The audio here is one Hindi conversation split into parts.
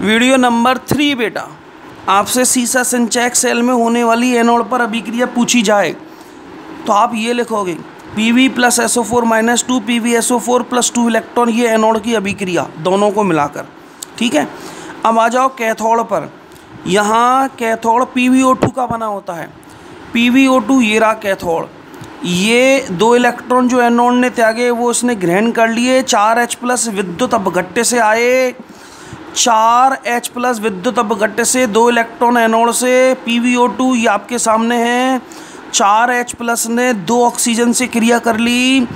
वीडियो नंबर 3 बेटा, आपसे सीसा संचयक सेल में होने वाली एनोड पर अभिक्रिया पूछी जाए तो आप ये लिखोगे Pv plus SO4 minus 2 PbSO4 plus 2 electron, ये एनोड की अभिक्रिया दोनों को मिलाकर। ठीक है, अब आ जाओ कैथोड पर। यहाँ कैथोड PbO2 का बना होता है। PbO2 ये रहा कैथोड, ये 2 इलेक्ट्रॉन जो एनोड ने त्यागे वो इसने ग्रहण कर लिए। 4H प्लस विद्युत अपघट्य से आए, 4H प्लस विद्युत अपघट्य से 2 इलेक्ट्रॉन एनोड से। PbO2 ये आपके सामने है। 4H प्लस ने 2 ऑक्सीजन से क्रिया कर ली,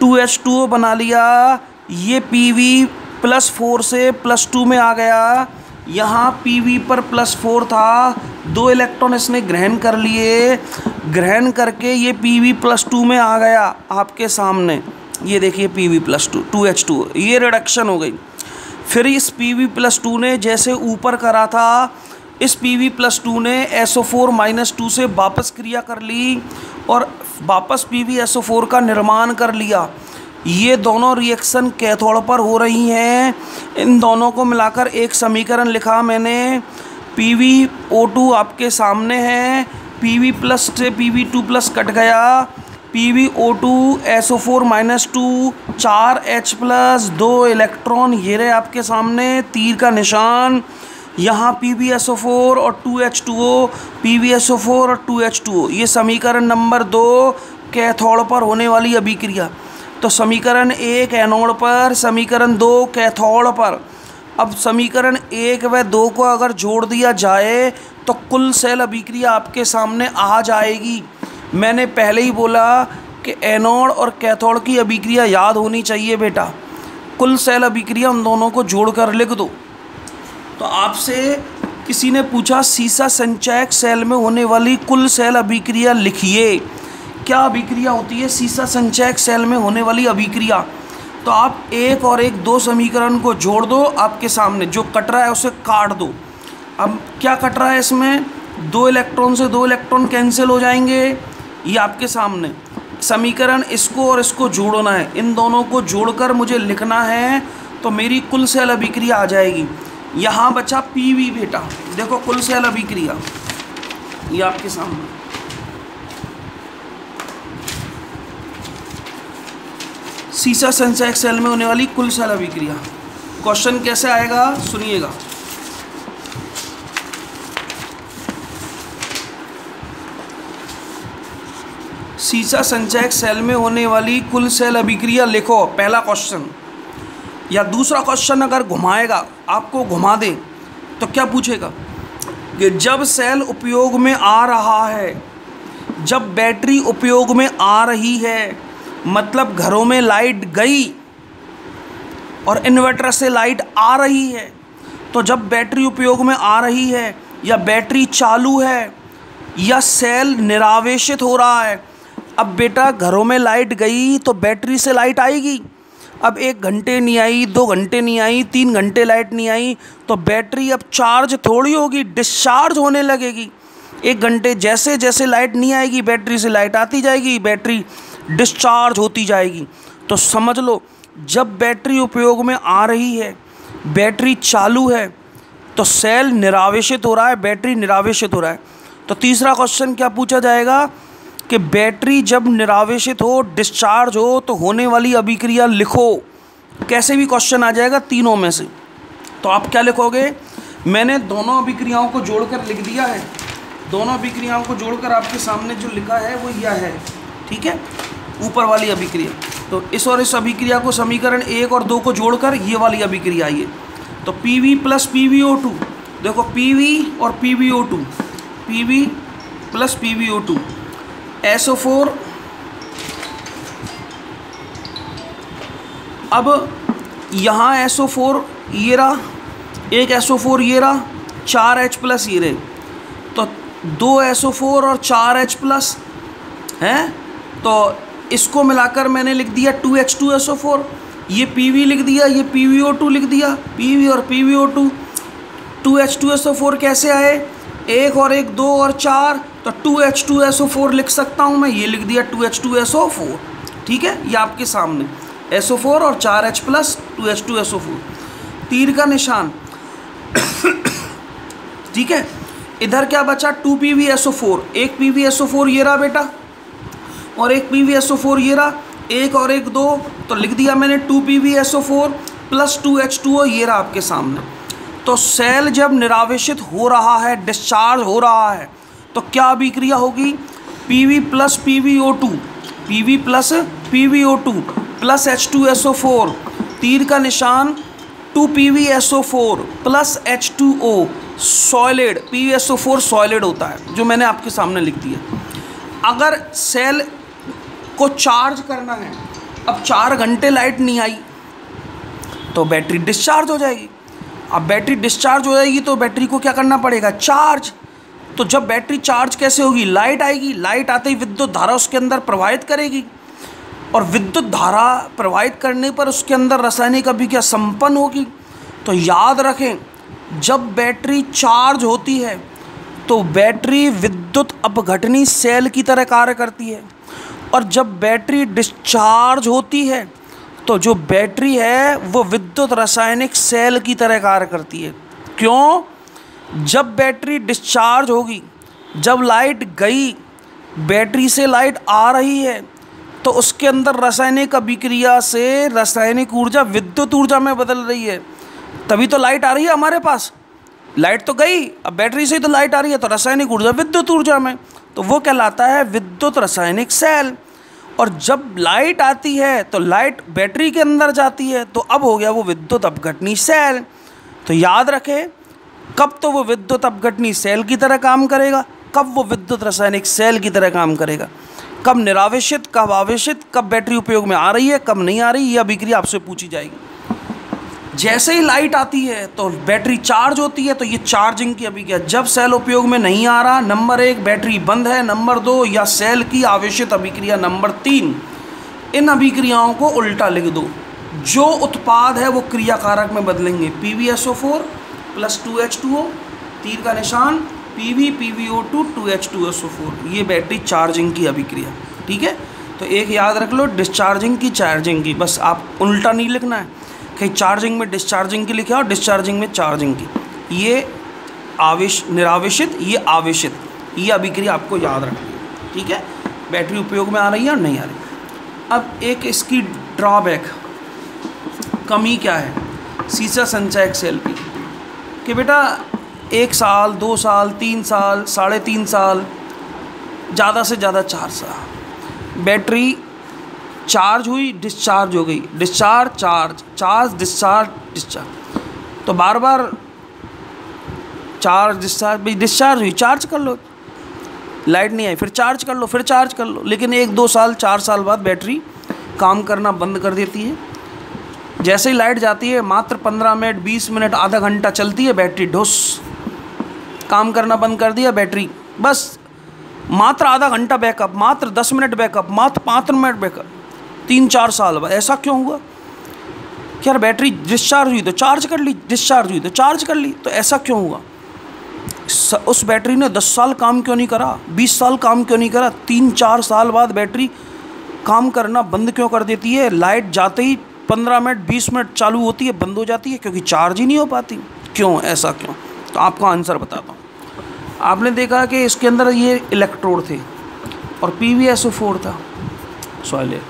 2H2O बना लिया। ये Pv प्लस 4 से प्लस 2 में आ गया। यहाँ Pv पर प्लस 4 था, 2 इलेक्ट्रॉन इसने ग्रहण कर लिए। ग्रहण करके ये Pv प्लस 2 में आ गया आपके सामने। ये देखिए Pv प्लस 2 2H2O, ये रिडक्शन हो गई। फिर इस Pv प्लस 2 ने जैसे ऊपर करा था, इस Pv प्लस 2 ने SO4 माइनस 2 से वापस क्रिया कर ली और वापस PbSO4 का निर्माण कर लिया। ये दोनों रिएक्शन कैथोड पर हो रही हैं। इन दोनों को मिलाकर एक समीकरण लिखा मैंने। PbO2 आपके सामने है, Pv प्लस से Pv2 प्लस कट गया, PbO2 SO4 minus 2 4H plus 2 electron, ये रहे आपके सामने तीर का निशान। यहाँ PbSO4 और 2H2O, PbSO4 और 2H2O, ये समीकरण नंबर 2 कैथोड पर होने वाली अभिक्रिया। तो समीकरण 1 एनोड पर, समीकरण 2 कैथोड पर। अब समीकरण 1 व 2 को अगर जोड़ दिया जाए तो कुल सेल अभिक्रिया आपके सामने आ जाएगी। मैंने पहले ही बोला कि एनोड और कैथोड की अभिक्रिया याद होनी चाहिए बेटा। कुल सेल अभिक्रिया उन दोनों को जोड़कर लिख दो। तो आपसे किसी ने पूछा सीसा संचयक सेल में होने वाली कुल सेल अभिक्रिया लिखिए। क्या अभिक्रिया होती है सीसा संचयक सेल में होने वाली अभिक्रिया? तो आप 1 और 1 2 समीकरण को जोड़ दो, आपके सामने जो कट रहा है उसे काट दो। अब क्या कट रहा है इसमें? 2 इलेक्ट्रॉन से 2 इलेक्ट्रॉन कैंसिल हो जाएंगे। ये आपके सामने समीकरण, इसको और इसको जोड़ना है, इन दोनों को जोड़कर मुझे लिखना है तो मेरी कुल सेल अभिक्रिया आ जाएगी। यहाँ बचा Pv बेटा, देखो कुल सेल अभिक्रिया ये आपके सामने। सीसा संचयक सेल में होने वाली कुल सेल अभिक्रिया। क्वेश्चन कैसे आएगा सुनिएगा। सीसा संचयक सेल में होने वाली कुल सेल अभिक्रिया लिखो, पहला क्वेश्चन। या दूसरा क्वेश्चन अगर घुमाएगा, आपको घुमा दे तो क्या पूछेगा कि जब सेल उपयोग में आ रहा है, जब बैटरी उपयोग में आ रही है, मतलब घरों में लाइट गई और इन्वर्टर से लाइट आ रही है, तो जब बैटरी उपयोग में आ रही है या बैटरी चालू है या सेल निरावेशित हो रहा है। अब बेटा घरों में लाइट गई तो बैटरी से लाइट आएगी। अब 1 घंटे नहीं आई, 2 घंटे नहीं आई, 3 घंटे लाइट नहीं आई, तो बैटरी अब चार्ज थोड़ी होगी, डिस्चार्ज होने लगेगी। 1 घंटे जैसे जैसे लाइट नहीं आएगी बैटरी से लाइट आती जाएगी, बैटरी डिस्चार्ज होती जाएगी। तो समझ लो जब बैटरी उपयोग में आ रही है, बैटरी चालू है, तो सेल निरावेशित हो रहा है, बैटरी निरावेशित हो रहा है। तो तीसरा क्वेश्चन क्या पूछा जाएगा कि बैटरी जब निरावेशित हो, डिस्चार्ज हो, तो होने वाली अभिक्रिया लिखो। कैसे भी क्वेश्चन आ जाएगा तीनों में से। तो आप क्या लिखोगे? मैंने दोनों अभिक्रियाओं को जोड़कर लिख दिया है। दोनों अभिक्रियाओं को जोड़कर आपके सामने जो लिखा है वो यह है। ठीक है, ऊपर वाली अभिक्रिया। तो इस और इस अभिक्रिया को समीकरण 1 और 2 को जोड़कर ये वाली अभिक्रिया आई है। तो Pv प्लस PbO2, देखो Pv और PbO2, Pv plus PbO2, SO4। अब यहाँ SO4 ये रहा, एक SO4 ये रहा, 4H प्लस ये रहे, तो 2 SO4 और 4H प्लस हैं, तो इसको मिलाकर मैंने लिख दिया 2H2SO4। ये Pv लिख दिया, ये PbO2 लिख दिया, Pv और PbO2। 2H2SO4 कैसे आए? 1 और 1 2 और 4, तो 2H2SO4 लिख सकता हूँ मैं, ये लिख दिया 2H2SO4। ठीक है, ये आपके सामने SO4 और 4H प्लस 2H2SO4, तीर का निशान। ठीक है, इधर क्या बचा 2PbSO4, एक PbSO4 ये रहा बेटा और एक PbSO4 ये रहा, एक और एक दो, तो लिख दिया मैंने 2PbSO4 प्लस 2H2O ये रहा आपके सामने। तो सेल जब निरावेशित हो रहा है, डिस्चार्ज हो रहा है, तो क्या अभिक्रिया होगी, Pv plus PbO2, Pv plus PbO2 plus H2SO4, तीर का निशान 2PbSO4 plus H2O solid, PbSO4 solid होता है जो मैंने आपके सामने लिख दिया। अगर सेल को चार्ज करना है, अब 4 घंटे लाइट नहीं आई तो बैटरी डिस्चार्ज हो जाएगी। अब बैटरी डिस्चार्ज हो जाएगी तो बैटरी को क्या करना पड़ेगा, चार्ज। तो जब बैटरी चार्ज कैसे होगी, लाइट आएगी, लाइट आते ही विद्युत धारा उसके अंदर प्रवाहित करेगी और विद्युत धारा प्रवाहित करने पर उसके अंदर रासायनिक अभिक्रिया संपन्न होगी। तो याद रखें, जब बैटरी चार्ज होती है तो बैटरी विद्युत अपघटनी सेल की तरह कार्य करती है, और जब बैटरी डिस्चार्ज होती है तो जो बैटरी है वो विद्युत रासायनिक सेल की तरह कार्य करती है। क्यों, जब बैटरी डिस्चार्ज होगी, जब लाइट गई, बैटरी से लाइट आ रही है तो उसके अंदर रासायनिक अभिक्रिया से रासायनिक ऊर्जा विद्युत ऊर्जा में बदल रही है, तभी तो लाइट आ रही है हमारे पास। लाइट तो गई, अब बैटरी से ही तो लाइट आ रही है, तो रासायनिक ऊर्जा विद्युत ऊर्जा में, तो वो कहलाता है विद्युत रासायनिक सेल। और जब लाइट आती है तो लाइट बैटरी के अंदर जाती है, तो अब हो गया वो विद्युत अपघटनी सेल। तो याद रखें, कब तो वो विद्युत अपघटनी सेल की तरह काम करेगा, कब वो विद्युत रासायनिक सेल की तरह काम करेगा, कब निरावेशित, कब आवेशित, कब बैटरी उपयोग में आ रही है, कब नहीं आ रही, ये अभिक्रिया आपसे पूछी जाएगी। जैसे ही लाइट आती है तो बैटरी चार्ज होती है, तो ये चार्जिंग की अभिक्रिया। जब सेल उपयोग में नहीं आ रहा, नंबर 1 बैटरी बंद है, नंबर 2 या सेल की आवेशित अभिक्रिया, नंबर 3 इन अभिक्रियाओं को उल्टा लिख दो। जो उत्पाद है वो क्रियाकारक में बदलेंगे, PbSO4 प्लस 2H2O, तीर का निशान Pv PbO2 2H2SO4, ये बैटरी चार्जिंग की अभिक्रिया। ठीक है, तो एक याद रख लो, डिस्चार्जिंग की, चार्जिंग की, बस आप उल्टा नहीं लिखना है, कहीं चार्जिंग में डिस्चार्जिंग की लिखे और डिस्चार्जिंग में चार्जिंग की। ये निरावेशित, ये आवेशित, ये अभिक्रिया आपको याद रखनी है। ठीक है, बैटरी उपयोग में आ रही है और नहीं आ रही। अब एक इसकी ड्रॉबैक, कमी क्या है सीसा संचयक सेल की, कि बेटा 1 साल, 2 साल, 3 साल, 3.5 साल, ज़्यादा से ज़्यादा 4 साल बैटरी चार्ज हुई, डिस्चार्ज हो गई, discharge charge, charge discharge, discharge, तो बार बार चार्ज डिस्चार्ज, भाई डिस्चार्ज हुई, चार्ज कर लो, लाइट नहीं आई, फिर चार्ज कर लो, फिर चार्ज कर लो, लेकिन 1, 2 साल, 4 साल बाद बैटरी काम करना बंद कर देती है। जैसे ही लाइट जाती है, मात्र 15 मिनट, 20 मिनट, आधा घंटा चलती है, बैटरी ढुस, काम करना बंद कर दिया बैटरी, बस मात्र आधा घंटा बैकअप, मात्र 10 मिनट बैकअप, मात्र 5 मिनट बैकअप, 3-4 साल बाद। ऐसा क्यों हुआ कि यार बैटरी डिस्चार्ज हुई तो चार्ज कर ली, डिस्चार्ज हुई तो चार्ज कर ली, तो ऐसा क्यों हुआ? उस बैटरी ने 10 साल काम क्यों नहीं करा, 20 साल काम क्यों नहीं करा, 3-4 साल बाद बैटरी काम करना बंद क्यों कर देती है? लाइट जाते ही 15 मिनट 20 मिनट चालू होती है, बंद हो जाती है, क्योंकि चार्ज ही नहीं हो पाती। क्यों, ऐसा क्यों? तो आपको आंसर बताता हूँ। आपने देखा कि इसके अंदर ये इलेक्ट्रोड थे और PbSO4 था, सॉलिड।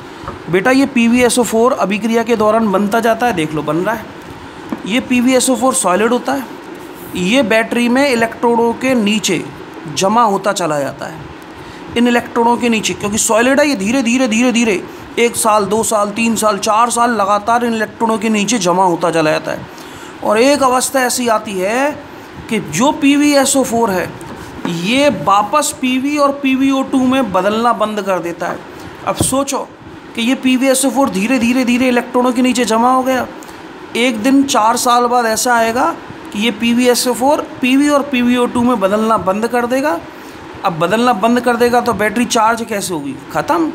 बेटा ये PbSO4 अभिक्रिया के दौरान बनता जाता है, देख लो बन रहा है। ये PbSO4 सॉलिड होता है, ये बैटरी में इलेक्ट्रोडों के नीचे जमा होता चला जाता है, इन इलेक्ट्रोडों के नीचे, क्योंकि सॉलिड है, ये धीरे धीरे धीरे धीरे 1 साल 2 साल 3 साल 4 साल लगातार इन इलेक्ट्रोडों के नीचे जमा होता चला जाता है। और एक अवस्था ऐसी आती है कि जो PbSO4 है ये वापस Pv और PbO2 में बदलना बंद कर देता है। अब सोचो कि ये PbSO4 धीरे धीरे धीरे इलेक्ट्रॉनों के नीचे जमा हो गया, एक दिन 4 साल बाद ऐसा आएगा कि ये PbSO4 Pv और PbO2 में बदलना बंद कर देगा। अब बदलना बंद कर देगा तो बैटरी चार्ज कैसे होगी? ख़त्म।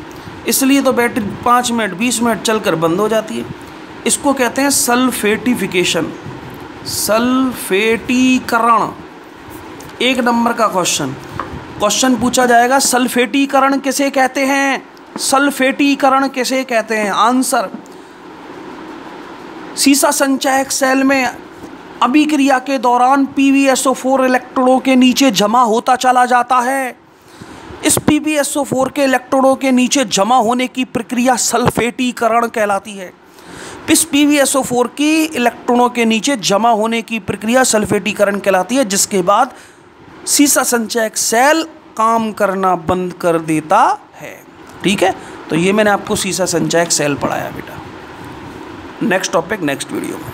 इसलिए तो बैटरी 5 मिनट 20 मिनट चलकर बंद हो जाती है। इसको कहते हैं सल्फेटिफिकेशन, सल्फेटीकरण। 1 नंबर का क्वेश्चन पूछा जाएगा, सल्फेटीकरण किसे कहते हैं? सल्फेटीकरण किसे कहते हैं? आंसर, सीसा संचयक सेल में अभिक्रिया के दौरान PbSO4 इलेक्ट्रोडों के नीचे जमा होता चला जाता है। इस PbSO4 के इलेक्ट्रोडों के नीचे जमा होने की प्रक्रिया सल्फेटीकरण कहलाती है। इस PbSO4 की इलेक्ट्रॉनों के नीचे जमा होने की प्रक्रिया सल्फेटीकरण कहलाती है, जिसके बाद सीसा संचयक सेल काम करना बंद कर देता है। ठीक है, तो ये मैंने आपको सीसा संचयक सेल पढ़ाया बेटा। नेक्स्ट टॉपिक नेक्स्ट वीडियो में।